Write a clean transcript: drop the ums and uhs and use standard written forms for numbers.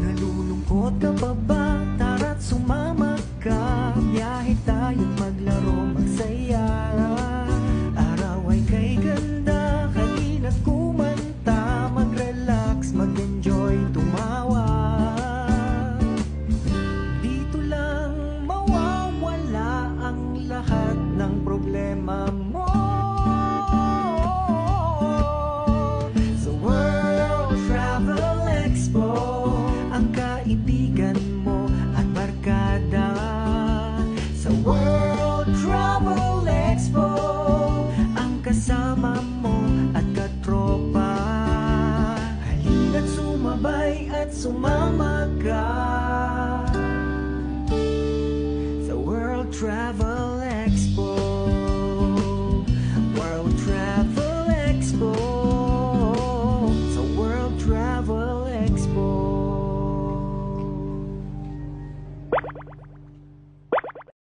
Nalulungkot ka pa ba? Tara't sumama ka. Biyahe tayo't maglaro, magsaya. Araw ay kay ganda, halina't kumanta. Mag-relax, mag-enjoy, tumawa. Dito lang mawawala ang lahat ng problema mo. Sa World Travel Expo, ang kaibigan mo at barkada. Sa World Travel Expo, ang kasama mo at katropa. Halina't sumabay at sumama ka sa World Travel